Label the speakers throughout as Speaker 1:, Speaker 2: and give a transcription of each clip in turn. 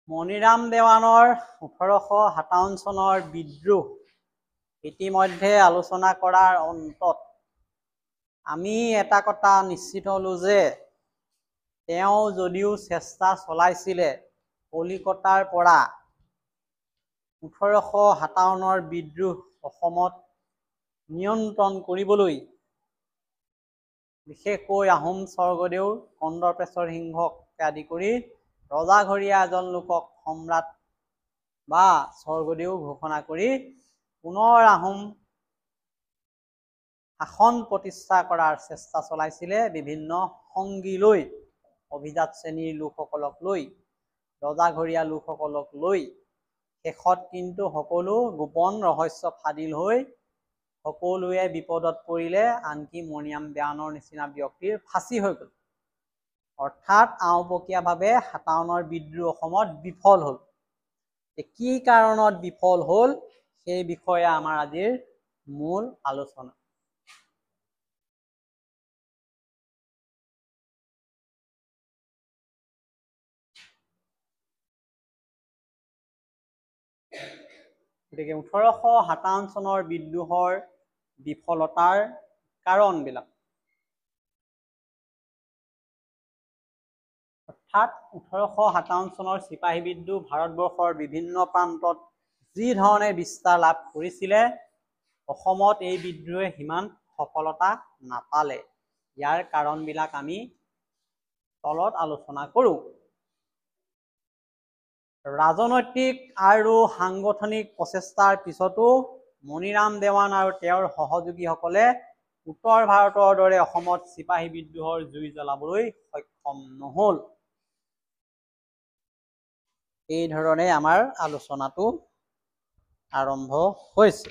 Speaker 1: মণিৰাম দেৱানৰ 1857 চনৰ বিদ্ৰোহ ইতিমধ্যে আলোচনা কৰাৰ অন্তত আমি এটা কথা নিশ্চিত হলো যে তেওঁ যদিও চেষ্টা চলাইছিলে কলিকতাৰ পৰা 1857 বিদ্ৰোহ অসমত নিয়ন্ত্ৰণ কৰিবলৈ, বিশেষকৈ আহোম স্বৰ্গদেউ কন্দৰ্পেশ্বৰ সিংহকে আদি কৰি ৰজাঘৰীয়া এজন লোকক সম্ৰাট বা স্বৰ্গদেউ ঘোষণা কৰি পুনৰ আহোম শাসন প্ৰতিষ্ঠা কৰাৰ চেষ্টা চলাইছিলে। বিভিন্ন সংগী লৈ, অভিজাত শ্ৰেণীৰ লোকসকলক লৈ, ৰজাঘৰীয়া লোকসকলক লৈ। শেষত কিন্তু সকলো গোপন ৰহস্য ফাদিল হৈ সকলোৱে বিপদত পৰিলে, আনকি মণিৰাম দেৱানৰ নিচিনা ব্যক্তিৰ ফাঁচি হৈ গ'ল। অৰ্থাৎ আওপকীয়াভাৱে 57 বিদ্ৰোহ অসমত বিফল হ'ল। কি কাৰণত বিফল হ'ল সেই বিষয়ে আমাৰ আজিৰ মূল আলোচনা। গতিকে 1857 চনৰ বিদ্ৰোহৰ বিফলতাৰ কাৰণবিলাক, অৰ্থাৎ 1857 চনৰ চিপাহী বিদ্ৰোহ ভাৰতবৰ্ষৰ বিভিন্ন প্ৰান্তত যি ধৰণে বিস্তাৰ লাভ কৰিছিলে, অসমত এই বিদ্ৰোহে সিমান সফলতা নাপালে। ইয়াৰ কাৰণবিলাক আমি তলত আলোচনা কৰোঁ। ৰাজনৈতিক আৰু সাংগঠনিক প্ৰচেষ্টাৰ পিছতো মণিৰাম দেৱান আৰু তেওঁৰ সহযোগীসকলে উত্তৰ ভাৰতৰ দৰে অসমত চিপাহী বিদ্ৰোহৰ জুই জ্বলাবলৈ সক্ষম নহ'ল। এই ধৰণে আমাৰ আলোচনাটো আৰম্ভ হৈছে।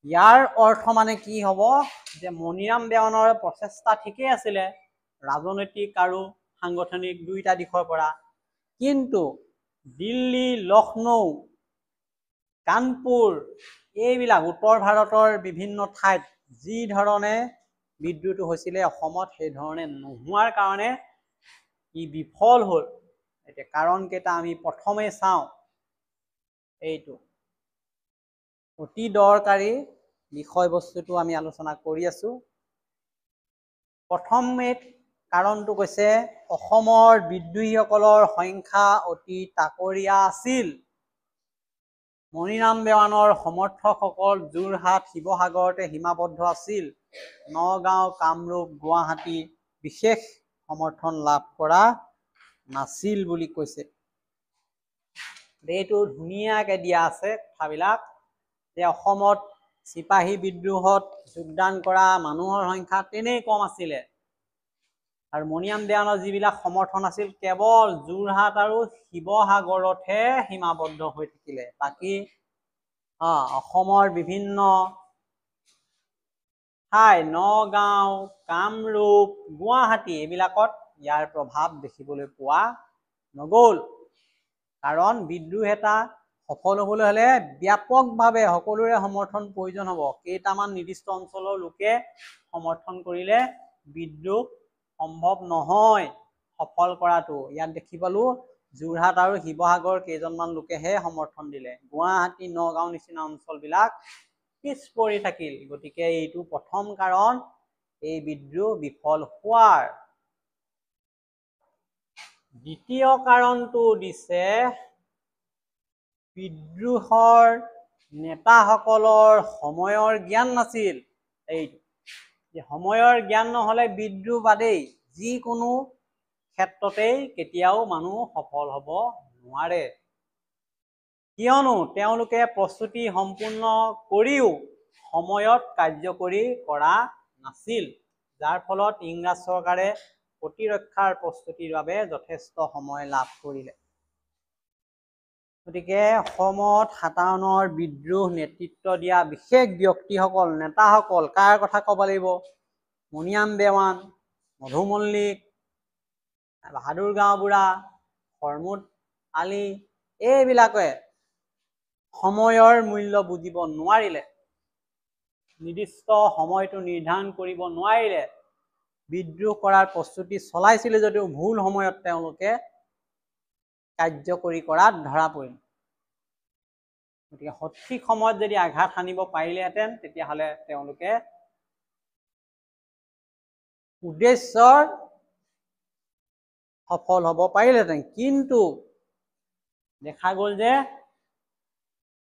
Speaker 1: ইয়াৰ অৰ্থ মানে কি হ'ব যে মণিৰাম দেৱানৰ প্ৰচেষ্টা ঠিকেই আছিলে ৰাজনৈতিক আৰু সাংগঠনিক দুইটা দিশৰ পৰা, কিন্তু দিল্লী, লক্ষ্ণৌ, কানপুৰ এইবিলাক উত্তৰ ভাৰতৰ বিভিন্ন ঠাইত যি ধৰণে বিদ্ৰোহটো হৈছিলে, অসমত সেই ধৰণে নোহোৱাৰ কাৰণে ই বিফল হ'ল। এতিয়া কাৰণকেইটা আমি প্ৰথমে চাওঁ। এইটো অতি দৰকাৰী বিষয়বস্তুটো আমি আলোচনা কৰি আছো। প্ৰথম কাৰণটো কৈছে অসমৰ বিদ্ৰোহীসকলৰ সংখ্যা অতি তাকৰীয়া আছিল। মণিৰাম দেৱানৰ সমৰ্থকসকল যোৰহাট, শিৱসাগৰতে সীমাবদ্ধ আছিল। নগাঁও, কামৰূপ, গুৱাহাটী বিশেষ সমৰ্থন লাভ কৰা নাছিল বুলি কৈছে। এইটো ধুনীয়াকে দিয়া আছে কথাবিলাক যে অসমত চিপাহী বিদ্ৰোহত যোগদান কৰা মানুহৰ সংখ্যা তেনেই কম আছিলে, আৰু মণিৰাম দেৱানৰ যিবিলাক সমৰ্থন আছিল কেৱল যোৰহাট আৰু শিৱসাগৰতহে সীমাবদ্ধ হৈ থাকিলে। বাকী অসমৰ বিভিন্ন ঠাই, নগাঁও, কামৰূপ, গুৱাহাটী এইবিলাকত ইয়াৰ প্ৰভাৱ দেখিবলৈ পোৱা নগ'ল। কাৰণ বিদ্ৰোহ এটা সফল হ'বলৈ হ'লে ব্যাপকভাৱে সকলোৰে সমৰ্থন প্ৰয়োজন হ'ব। কেইটামান নিৰ্দিষ্ট অঞ্চলৰ লোকে সমৰ্থন কৰিলে বিদ্ৰোহ সম্ভৱ নহয় সফল কৰাটো। ইয়াত দেখি পালো যোৰহাট আৰু শিৱসাগৰ কেইজনমান লোকেহে সমৰ্থন দিলে, গুৱাহাটী, নগাঁও নিচিনা অঞ্চলবিলাক পিছ পৰি থাকিল। গতিকে এইটো প্ৰথম কাৰণ এই বিদ্ৰোহ বিফল হোৱাৰ। দ্বিতীয় কাৰণটো দিছে বিদ্ৰোহৰ নেতাসকলৰ সময়ৰ জ্ঞান নাছিল। এইটো সময়ৰ জ্ঞান নহ'লে বিদ্ৰোহ বাদেই যিকোনো ক্ষেত্ৰতেই কেতিয়াও মানুহ সফল হ'ব নোৱাৰে। কিয়নো তেওঁলোকে প্ৰস্তুতি সম্পূৰ্ণ কৰিও সময়ত কাৰ্যকৰী কৰা নাছিল, যাৰ ফলত ইংৰাজ চৰকাৰে প্ৰতিৰক্ষাৰ প্ৰস্তুতিৰ বাবে যথেষ্ট সময় লাভ কৰিলে। গতিকে অসমত 57 বিদ্ৰোহ নেতৃত্ব দিয়া বিশেষ ব্যক্তিসকল, নেতাসকল কাৰ কথা ক'ব লাগিব? মণিৰাম দেৱান, মধু মল্লিক, বাহাদুৰ গাঁওবুঢ়া, ফৰ্মুদ আলি এইবিলাকে সময়ৰ মূল্য বুজিব নোৱাৰিলে। নিৰ্দিষ্ট সময়টো নিৰ্ধাৰণ কৰিব নোৱাৰিলে বিদ্ৰোহ কৰাৰ প্ৰস্তুতি চলাইছিলে যদিও ভুল সময়ত তেওঁলোকে কাৰ্যকৰী কৰাত ধৰা পৰিল। গতিকে সঠিক সময়ত যদি আঘাত সানিব পাৰিলেহেঁতেন তেতিয়াহ'লে তেওঁলোকে উদ্দেশ্যৰ সফল হ'ব পাৰিলেহেঁতেন। কিন্তু দেখা গ'ল যে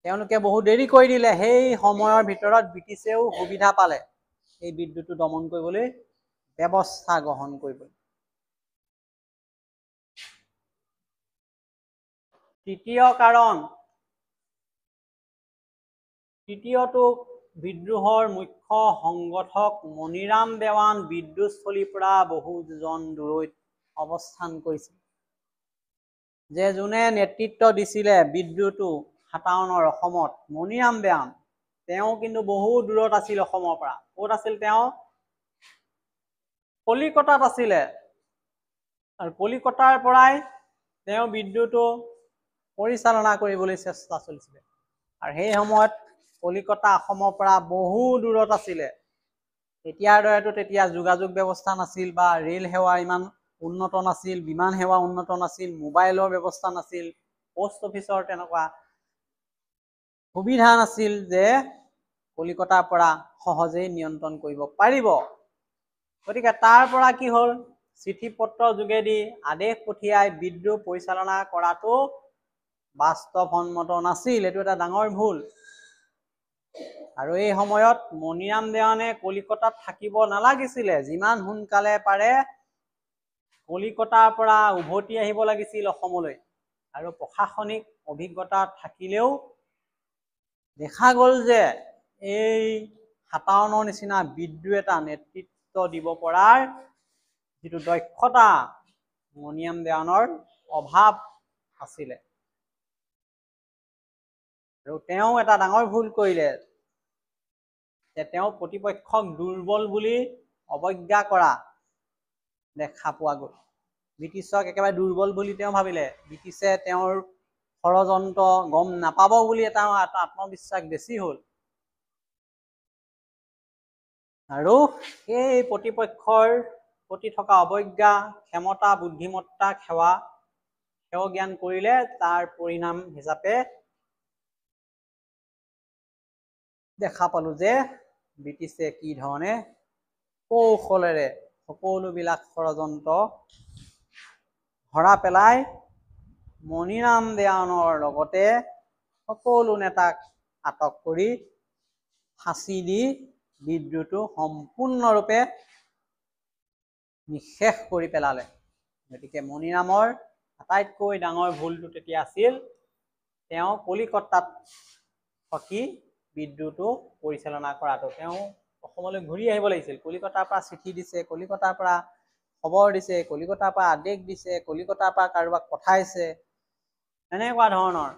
Speaker 1: তেওঁলোকে বহুত দেৰি কৰি দিলে। সেই সময়ৰ ভিতৰত ব্ৰিটিছেও সুবিধা পালে এই বিদ্ৰোহটো দমন কৰিবলৈ ব্যৱস্থা গ্ৰহণ কৰিবলৈ। তৃতীয়টো বিদ্ৰোহৰ মুখ্য সংগঠক মণিৰাম দেৱান বিদ্ৰোহস্থলীৰ পৰা বহুজন দূৰৈত অৱস্থান কৰিছিল। যে যোনে নেতৃত্ব দিছিলে বিদ্ৰোহটো 57 অসমত, মণিৰাম দেৱান, তেওঁ কিন্তু বহু দূৰত আছিল অসমৰ পৰা। ক'ত আছিল তেওঁ? কলিকতাত আছিলে। আৰু কলিকতাৰ পৰাই তেওঁ বিদ্ৰোহটো পৰিচালনা কৰিবলৈ চেষ্টা চলিছিলে। আৰু সেই সময়ত কলিকতা অসমৰ পৰা বহু দূৰত আছিলে। এতিয়াৰ দৰেতো তেতিয়া যোগাযোগ ব্যৱস্থা নাছিল বা ৰেল সেৱা ইমান উন্নত নাছিল, বিমান সেৱা উন্নত নাছিল, মোবাইলৰ ব্যৱস্থা নাছিল, পোষ্ট অফিচৰ তেনেকুৱা সুবিধা নাছিল যে কলিকতাৰ পৰা সহজেই নিয়ন্ত্ৰণ কৰিব পাৰিব। গতিকে তাৰ পৰা কি হ'ল, চিঠি পত্ৰৰ যোগেদি আদেশ পঠিয়াই বিদ্ৰোহ পৰিচালনা কৰাটো বাস্তৱসন্মত নাছিল। এইটো এটা ডাঙৰ ভুল। আৰু এই সময়ত মণিৰাম দেৱানে কলিকতাত থাকিব নালাগিছিলে। যিমান সোনকালে পাৰে কলিকতাৰ পৰা উভতি আহিব লাগিছিল অসমলৈ। আৰু প্ৰশাসনিক অভিজ্ঞতা থাকিলেও দেখা গ'ল যে এই 57 নিচিনা বিদ্ৰোহ এটা নেতৃত্ব দিব পৰাৰ যিটো দক্ষতা মণিৰাম দেৱানৰ অভাৱ আছিলে। আৰু তেওঁ এটা ডাঙৰ ভুল কৰিলে যে তেওঁ প্ৰতিপক্ষক দুৰ্বল বুলি অৱজ্ঞা কৰা দেখা পোৱা গ'ল। ব্ৰিটিছক একেবাৰে দুৰ্বল বুলি তেওঁ ভাবিলে। ব্ৰিটিছে তেওঁৰ ষড়যন্ত্ৰ গম নাপাব বুলি তেওঁৰ আত্মবিশ্বাস বেছি হ'ল। আৰু সেই প্ৰতিপক্ষৰ প্ৰতি থকা অৱজ্ঞা, ক্ষমতা, বুদ্ধিমত্তা, সেৱা জ্ঞান কৰিলে তাৰ পৰিণাম হিচাপে দেখা পালো যে ব্ৰিটিছে কি ধৰণে কৌশলেৰে সকলোবিলাক ষড়যন্ত্ৰ ধৰা পেলাই মণিৰাম দেৱানৰ লগতে সকলো নেতাক আটক কৰি ফাঁচি দি বিদ্ৰোহটো সম্পূৰ্ণৰূপে নিঃশেষ কৰি পেলালে। গতিকে মণিৰামৰ আটাইতকৈ ডাঙৰ ভুলটো তেতিয়া আছিল তেওঁ কলিকতাত থাকি বিদ্ৰোহটো পৰিচালনা কৰাটো। তেওঁ অসমলৈ ঘূৰি আহিব লাগিছিল। কলিকতাৰ পৰা চিঠি দিছে, কলিকতাৰ পৰা খবৰ দিছে, কলিকতাৰ পৰা আদেশ দিছে, কলিকতাৰ পৰা কাৰোবাক পঠাইছে, এনেকুৱা ধৰণৰ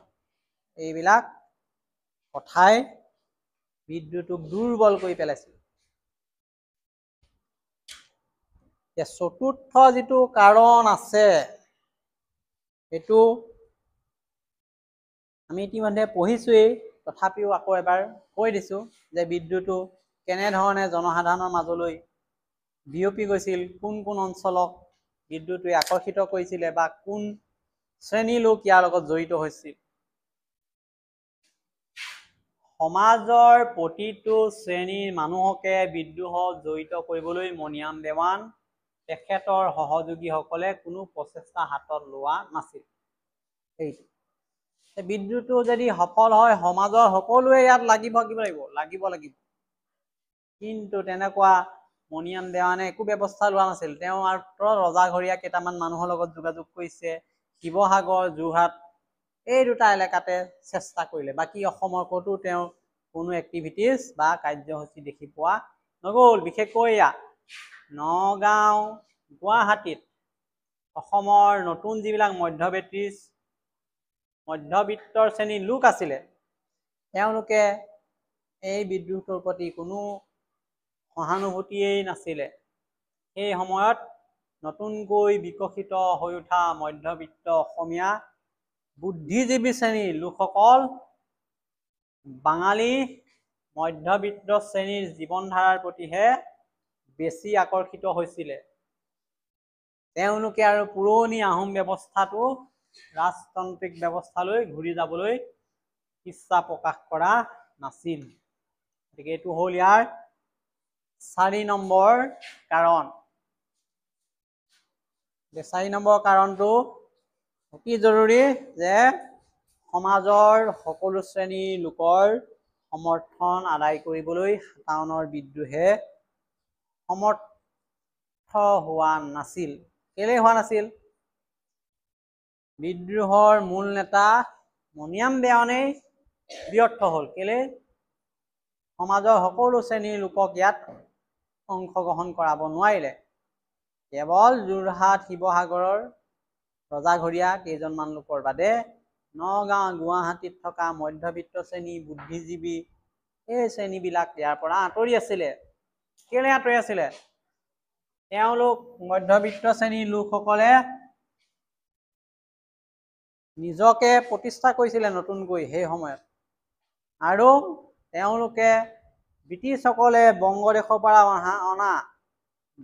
Speaker 1: এইবিলাক কথাই বিদ্ৰোহটোক দুৰ্বল কৰি পেলাইছিল। চতুৰ্থ যিটো কাৰণ আছে এইটো আমি ইতিমধ্যে পঢ়িছোৱেই, তথাপিও আকৌ এবাৰ কৈ দিছো যে বিদ্ৰোহটো কেনেধৰণে জনসাধাৰণৰ মাজলৈ বিয়পি গৈছিল, কোন কোন অঞ্চলক বিদ্ৰোহটোৱে আকৰ্ষিত কৰিছিলে বা কোন শ্ৰেণীৰ লোক ইয়াৰ লগত জড়িত হৈছিল। সমাজৰ প্ৰতিটো শ্ৰেণীৰ মানুহকে বিদ্ৰোহত জড়িত কৰিবলৈ মণিৰাম দেৱান তেখেতৰ সহযোগীসকলে কোনো প্ৰচেষ্টা হাতত লোৱা নাছিল। এইটো বিদ্ৰোহটো যদি সফল হয় সমাজৰ সকলোৱে ইয়াত লাগিব। কিন্তু তেনেকুৱা মণিৰাম দেৱানে একো ব্যৱস্থা লোৱা নাছিল। তেওঁ মাত্ৰ ৰজাঘৰীয়া কেইটামান মানুহৰ লগত যোগাযোগ কৰিছে, শিৱসাগৰ, যোৰহাট এই দুটা এলেকাতে চেষ্টা কৰিলে। বাকী অসমৰ ক'তো তেওঁ কোনো এক্টিভিটিজ বা কাৰ্যসূচী দেখি পোৱা নগ'ল। বিশেষকৈ নগাঁও, গুৱাহাটীত অসমৰ নতুন যিবিলাক মধ্যবিত্তৰ শ্ৰেণীৰ লোক আছিলে তেওঁলোকে এই বিদ্ৰোহটোৰ প্ৰতি কোনো সহানুভূতিয়েই নাছিলে। সেই সময়ত নতুনকৈ বিকশিত হৈ উঠা মধ্যবিত্ত অসমীয়া বুদ্ধিজীৱী শ্ৰেণীৰ লোকসকল বাঙালী মধ্যবিত্ত শ্ৰেণীৰ জীৱনধাৰাৰ প্ৰতিহে বেছি আকৰ্ষিত হৈছিলে। তেওঁলোকে আৰু পুৰণি আহোম ব্যৱস্থাটো ৰাজতান্ত্ৰিক ব্যৱস্থালৈ ঘূৰি যাবলৈ ইচ্ছা প্ৰকাশ কৰা নাছিল। গতিকে এইটো হ'ল ইয়াৰ 4 নম্বৰ কাৰণ। 4 নম্বৰ কাৰণটো অতি জৰুৰী যে সমাজৰ সকলো শ্ৰেণীৰ লোকৰ সমৰ্থন আদায় কৰিবলৈ 57ৰ বিদ্ৰোহে সমৰ্থ হোৱা নাছিল। কেলে হোৱা নাছিল? বিদ্ৰোহৰ মূল নেতা মণিৰাম দেৱানেই ব্যৰ্থ হ'ল। কেলে? সমাজৰ সকলো শ্ৰেণীৰ লোকক ইয়াত অংশগ্ৰহণ কৰাব নোৱাৰিলে। কেৱল যোৰহাট শিৱসাগৰৰ ৰজাঘৰীয়া কেইজনমান লোকৰ বাদে নগাঁও গুৱাহাটীত থকা মধ্যবিত্ত শ্ৰেণী বুদ্ধিজীৱী এই শ্ৰেণীবিলাক ইয়াৰ পৰা আঁতৰি আছিলে। কেলে আঁতৰি আছিলে? তেওঁলোক মধ্যবিত্ত শ্ৰেণীৰ লোকসকলে নিজকে প্ৰতিষ্ঠা কৰিছিলে নতুনকৈ সেই সময়ত, আৰু তেওঁলোকে ব্ৰিটিছসকলে বংগদেশৰ পৰা অনা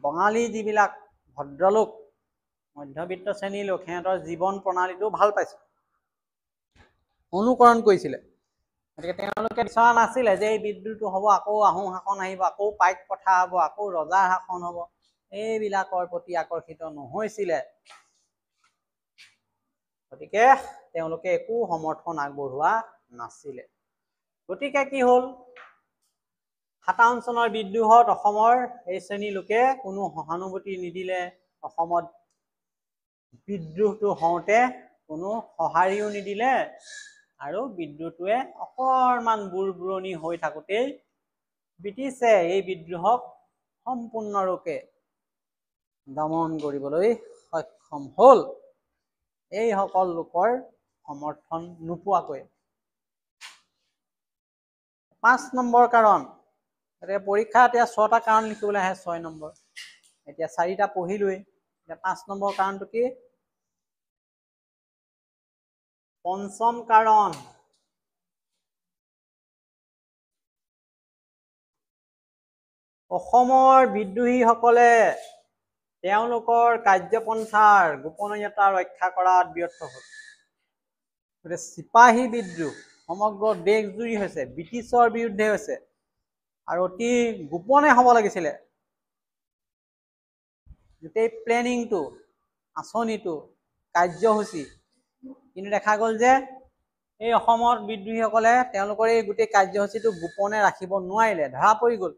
Speaker 1: বঙালী যিবিলাক ভদ্ৰলোক মধ্যবিত্ত শ্ৰেণীৰ লোক, সিহঁতৰ জীৱন প্ৰণালীটো ভাল পাইছিল, অনুকৰণ কৰিছিলে। গতিকে তেওঁলোকে বিচৰা নাছিলে যে এই বিদ্ৰোহটো হ'ব, আকৌ আহোম শাসন আহিব, আকৌ পাইক প্ৰথা হ'ব, আকৌ ৰজাৰ শাসন হ'ব, এইবিলাকৰ প্ৰতি আকৰ্ষিত নহৈছিলে। গতিকে তেওঁলোকে একো সমৰ্থন আগবঢ়োৱা নাছিলে। গতিকে কি হ'ল? 57 চনৰ বিদ্ৰোহত অসমৰ এই শ্ৰেণীৰ লোকে কোনো সহানুভূতি নিদিলে। অসমত বিদ্ৰোহটো হওঁতে কোনো সঁহাৰিও নিদিলে, আৰু বিদ্ৰোহটোৱে অকণমান বুৰবুৰণি হৈ থাকোঁতেই ব্ৰিটিছে এই বিদ্ৰোহক সম্পূৰ্ণৰূপে দমন কৰিবলৈ সক্ষম হ'ল এইসকল লোকৰ সমৰ্থন নোপোৱাকৈ। 5 নম্বৰ কাৰণ, এতিয়া পৰীক্ষা এতিয়া 6টা কাৰণ লিখিবলৈ আহে, 6 নম্বৰ, এতিয়া 4টা পঢ়িলোৱেই। এতিয়া 5 নম্বৰ কাৰণটো কি? পঞ্চম কাৰণ, অসমৰ বিদ্ৰোহীসকলে তেওঁলোকৰ কাৰ্যপন্থাৰ গোপনীয়তা ৰক্ষা কৰাত ব্যৰ্থ হ'ল। গতিকে চিপাহী বিদ্ৰোহ সমগ্ৰ দেশজুৰি হৈছে, ব্ৰিটিছৰ বিৰুদ্ধে হৈছে, আৰু অতি গোপনে হ'ব লাগিছিলে। গোটেই প্লেনিংটো, আঁচনিটো, কাৰ্যসূচী, কিন্তু দেখা গ'ল যে এই অসমত বিদ্ৰোহীসকলে তেওঁলোকৰ এই গোটেই কাৰ্যসূচীটো গোপনে ৰাখিব নোৱাৰিলে, ধৰা পৰি গ'ল।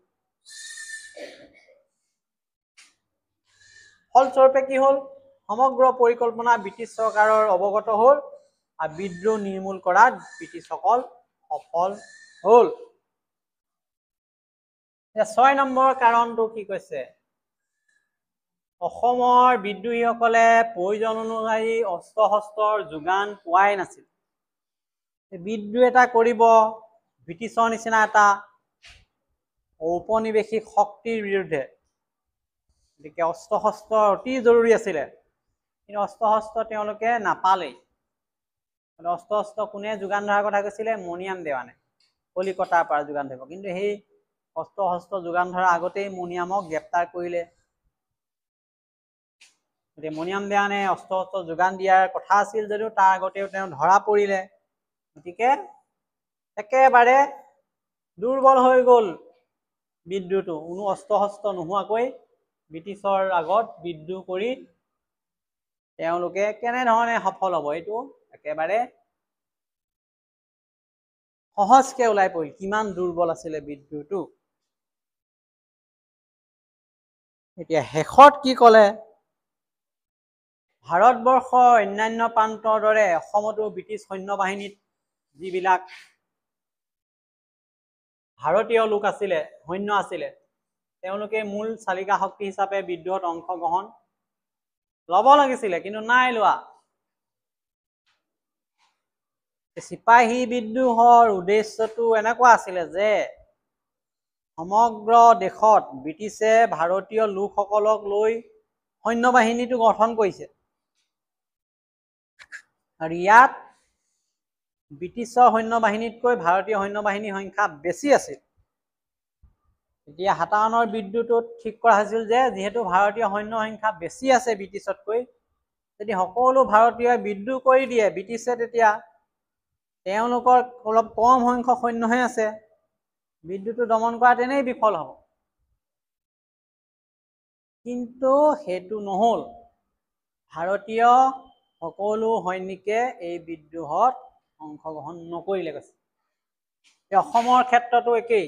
Speaker 1: ফলস্বৰূপে কি হ'ল? সমগ্ৰ পৰিকল্পনা ব্ৰিটিছ চৰকাৰৰ অৱগত হ'ল, আৰু বিদ্ৰোহ নিৰ্মূল কৰাত ব্ৰিটিছসকল সফল হ'ল। 6 নম্বৰ কাৰণটো কি কৈছে? অসমৰ বিদ্ৰোহীসকলে প্ৰয়োজন অনুযায়ী অস্ত্ৰ শস্ত্ৰৰ যোগান পোৱাই নাছিল। বিদ্ৰোহ এটা কৰিব ব্ৰিটিছৰ নিচিনা এটা ঔপনিৱেশিক শক্তিৰ বিৰুদ্ধে, গতিকে অস্ত্ৰ শস্ত্ৰ অতি জৰুৰী আছিলে, কিন্তু অস্ত্ৰ শস্ত্ৰ তেওঁলোকে নাপালেই। অস্ত্ৰ শস্ত্ৰ কোনে যোগান ধৰাৰ কথা কৈছিলে? মণিৰাম দেৱানে কলিকতাৰ পৰা যোগান ধৰিব। কিন্তু সেই অস্ত্ৰ শস্ত্ৰ যোগান ধৰাৰ আগতেই মণিৰামক গ্ৰেপ্তাৰ কৰিলে। গতিকে মণিৰাম দেৱানে অস্ত্ৰ শস্ত্ৰ যোগান দিয়াৰ কথা আছিল যদিও তাৰ আগতেও তেওঁ ধৰা পৰিলে। গতিকে একেবাৰে দুৰ্বল হৈ গ'ল বিদ্ৰোহটো। কোনো অস্ত্ৰ শস্ত্ৰ নোহোৱাকৈ ব্ৰিটিছৰ আগত বিদ্ৰোহ কৰি তেওঁলোকে কেনেধৰণে সফল হ'ব, এইটো একেবাৰে সহজকে ওলাই পৰিল কিমান দুৰ্বল আছিলে বিদ্ৰোহটো। এতিয়া শেষত কি ক'লে? ভাৰতবৰ্ষৰ অন্যান্য প্ৰান্তৰ দৰে অসমতো ব্ৰিটিছ সৈন্য বাহিনীত যিবিলাক ভাৰতীয় লোক আছিলে, সৈন্য আছিলে, তেওঁলোকে মূল চালিকা শক্তি হিচাপে বিদ্ৰোহত অংশগ্ৰহণ ল'ব লাগিছিলে, কিন্তু নাই লোৱা। চিপাহী বিদ্ৰোহৰ উদ্দেশ্যটো এনেকুৱা আছিলে যে সমগ্ৰ দেশত ব্ৰিটিছে ভাৰতীয় লোকসকলক লৈ সৈন্য বাহিনীটো গঠন কৰিছে, আৰু ইয়াত ব্ৰিটিছৰ সৈন্য বাহিনীতকৈ ভাৰতীয় সৈন্য বাহিনীৰ সংখ্যা বেছি আছিল। এতিয়া 57ৰ বিদ্ৰোহটোত ঠিক কৰা হৈছিল যে যেহেতু ভাৰতীয় সৈন্য সংখ্যা বেছি আছে ব্ৰিটিছতকৈ, যদি সকলো ভাৰতীয়ই বিদ্ৰোহ কৰি দিয়ে ব্ৰিটিছে তেতিয়া তেওঁলোকৰ অলপ কম সংখ্যক সৈন্যহে আছে, বিদ্ৰোহটো দমন কৰা তেনেই বিফল হ'ব। কিন্তু সেইটো নহ'ল, ভাৰতীয় সকলো সৈনিকে এই বিদ্ৰোহত অংশগ্ৰহণ নকৰিলে কৈছে। অসমৰ ক্ষেত্ৰতো একেই,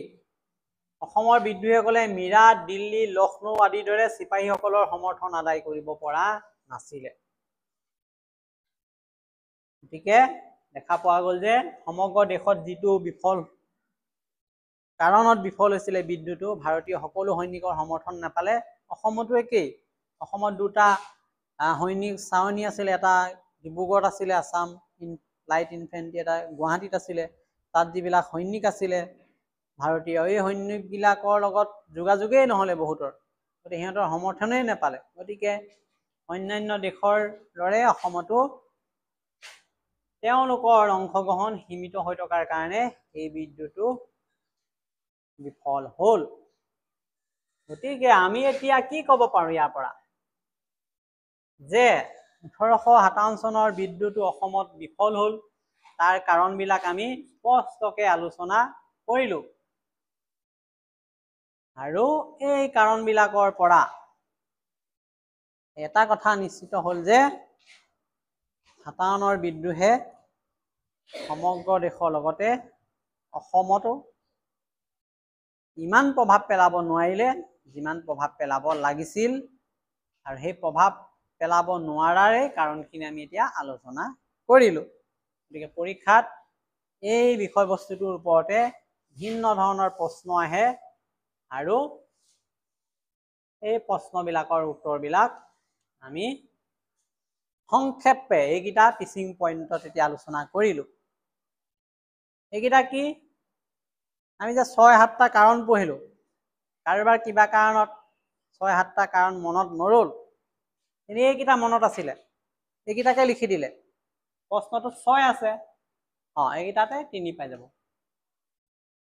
Speaker 1: অসমৰ বিদ্ৰোহীসকলে মিৰাট, দিল্লী, লক্ষ্ণৌ আদিৰ দৰে চিপাহীসকলৰ সমৰ্থন আদায় কৰিব পৰা নাছিলে। গতিকে দেখা পোৱা গ'ল যে সমগ্ৰ দেশত যিটো কাৰণত বিফল হৈছিলে বিদ্ৰোহটো, ভাৰতীয় সকলো সৈনিকৰ সমৰ্থন নাপালে, অসমতো একেই। অসমত দুটা সৈনিক চাৱনি আছিলে, এটা ডিব্ৰুগড়ত আছিলে আছাম লাইট ইনফেণ্ট্ৰি, এটা গুৱাহাটীত আছিলে। তাত যিবিলাক সৈনিক আছিলে ভাৰতীয়, এই সৈনিকবিলাকৰ লগত যোগাযোগেই নহ'লে বহুতৰ, গতিকে সিহঁতৰ সমৰ্থনেই নাপালে। গতিকে অন্যান্য দেশৰ দৰে অসমতো তেওঁলোকৰ অংশগ্ৰহণ সীমিত হৈ থকাৰ কাৰণে এই বিদ্ৰোহটো বিফল হ'ল। গতিকে আমি এতিয়া কি ক'ব পাৰোঁ ইয়াৰ পৰা, যে 1857 চনৰ বিদ্ৰোহটো অসমত বিফল হ'ল, তাৰ কাৰণবিলাক আমি স্পষ্টকৈ আলোচনা কৰিলোঁ। আৰু এই কাৰণবিলাকৰ পৰা এটা কথা নিশ্চিত হ'ল যে 57ৰ বিদ্ৰোহে সমগ্ৰ দেশৰ লগতে অসমতো ইমান প্ৰভাৱ পেলাব নোৱাৰিলে যিমান প্ৰভাৱ পেলাব লাগিছিল, আৰু সেই প্ৰভাৱ পেলাব নোৱাৰাৰে কাৰণখিনি আমি এতিয়া আলোচনা কৰিলোঁ। গতিকে পৰীক্ষাত এই বিষয়বস্তুটোৰ ওপৰতে ভিন্ন ধৰণৰ প্ৰশ্ন আহে, আৰু এই প্ৰশ্নবিলাকৰ উত্তৰবিলাক আমি সংক্ষেপে এইকেইটা টিচিং পইণ্টত এতিয়া আলোচনা কৰিলোঁ। এইকেইটা কি, আমি যে 6-7টা কাৰণ পঢ়িলোঁ, কাৰোবাৰ কিবা কাৰণত 6-7টা কাৰণ মনত নৰল, এনেই এইকেইটা মনত আছিলে, এইকেইটাকে লিখি দিলে, প্ৰশ্নটো 6 আছে, এইকেইটাতে 3 পাই যাব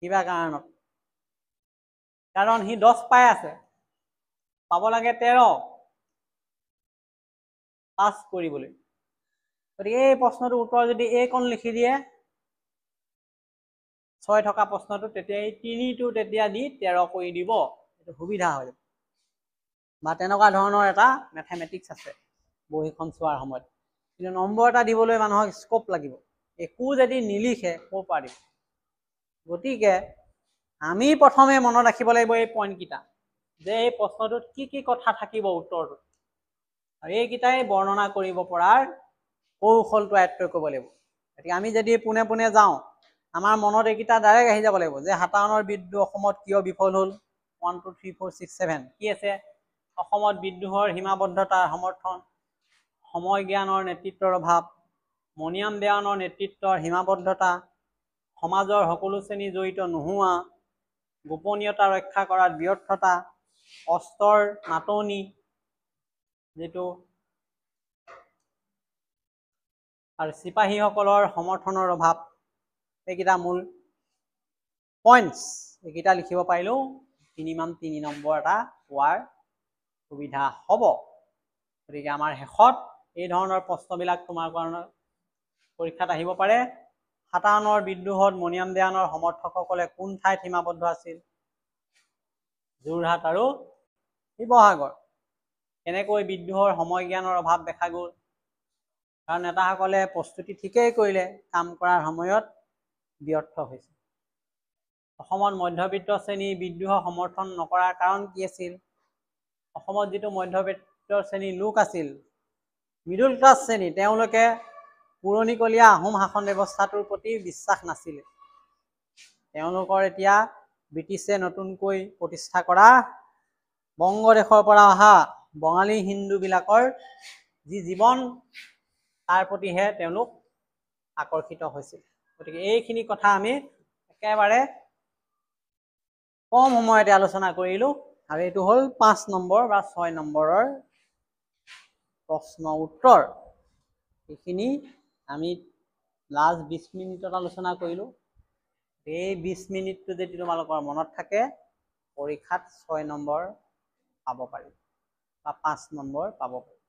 Speaker 1: কিবা কাৰণত, কাৰণ সি 10 পাই আছে, পাব লাগে 13 পাছ কৰিবলৈ। গতিকে এই প্ৰশ্নটোৰ উত্তৰ যদি এইকণ লিখি দিয়ে 6 থকা প্ৰশ্নটো, তেতিয়া এই 3টো তেতিয়া দি 13 কৰি দিব, এইটো সুবিধা হৈ যাব। বা তেনেকুৱা ধৰণৰ এটা মেথমেটিক্স আছে বহীখন চোৱাৰ সময়ত, কিন্তু নম্বৰ এটা দিবলৈ মানুহক স্কোপ লাগিব, একো যদি নিলিখে ক'ৰ পৰা দিব। গতিকে আমি প্ৰথমে মনত ৰাখিব লাগিব এই পইণ্টকেইটা, যে এই প্ৰশ্নটোত কি কি কথা থাকিব উত্তৰটোত, আৰু এইকেইটাই বৰ্ণনা কৰিব পৰাৰ কৌশলটো আয়ত্ব কৰিব লাগিব। গতিকে আমি যদি পোনে পোনে যাওঁ, আমাৰ মনত এইকেইটা ডাইৰেক্ট আহি যাব লাগিব, যে 57ৰ বিদ্ৰোহ অসমত কিয় বিফল হ'ল। 1 2 3 4 6 7 কি আছে, অসমত বিদ্ৰোহৰ সীমাবদ্ধতাৰ সমৰ্থন, সময় জ্ঞানৰ নেতৃত্বৰ অভাৱ, মণিৰাম দেৱানৰ নেতৃত্বৰ সীমাবদ্ধতা, সমাজৰ সকলো শ্ৰেণী জড়িত নোহোৱা, গোপনীয়তা ৰক্ষা কৰাত ব্যৰ্থতা, অস্ত্ৰৰ নাটনি, যিটো আৰু চিপাহীসকলৰ সমৰ্থনৰ অভাৱ, এইকেইটা মূল পইণ্টছ। এইকেইটা লিখিব পাৰিলেও মিনিমাম 3 নম্বৰ এটা পোৱাৰ সুবিধা হ'ব। গতিকে আমাৰ শেষত এই ধৰণৰ প্ৰশ্নবিলাক তোমাৰ কাৰণে পৰীক্ষাত আহিব পাৰে। 57ৰ বিদ্ৰোহত মণিৰাম দেৱানৰ সমৰ্থকসকলে কোন ঠাইত সীমাবদ্ধ আছিল, যোৰহাট আৰু শিৱসাগৰ। কেনেকৈ বিদ্ৰোহৰ সময় জ্ঞানৰ অভাৱ দেখা গ'ল, কাৰণ নেতাসকলে প্ৰস্তুতি ঠিকেই কৰিলে, কাম কৰাৰ সময়ত ব্যৰ্থ হৈছে। অসমত মধ্যবিত্ত শ্ৰেণী বিদ্ৰোহ সমৰ্থন নকৰাৰ কাৰণ কি আছিল, অসমত যিটো মধ্যবিত্ত শ্ৰেণীৰ লোক আছিল, মিডল ক্লাছ শ্ৰেণী, তেওঁলোকে পুৰণিকলীয়া আহোম শাসন ব্যৱস্থাটোৰ প্ৰতি বিশ্বাস নাছিলে। তেওঁলোকৰ এতিয়া ব্ৰিটিছে নতুনকৈ প্ৰতিষ্ঠা কৰা বংগদেশৰ পৰা অহা বঙালী হিন্দুবিলাকৰ যি জীৱন, তাৰ প্ৰতিহে তেওঁলোক আকৰ্ষিত হৈছিল। গতিকে এইখিনি কথা আমি একেবাৰে কম সময়তে আলোচনা কৰিলোঁ, আৰু এইটো হ'ল 5 নম্বৰ বা 6 নম্বৰৰ প্ৰশ্ন উত্তৰ। এইখিনি আমি লাষ্ট 20 মিনিটত আলোচনা কৰিলোঁ। এই 20 মিনিটটো যদি তোমালোকৰ মনত থাকে, পৰীক্ষাত 6 নম্বৰ পাব পাৰি বা 5 নম্বৰ পাব পাৰি।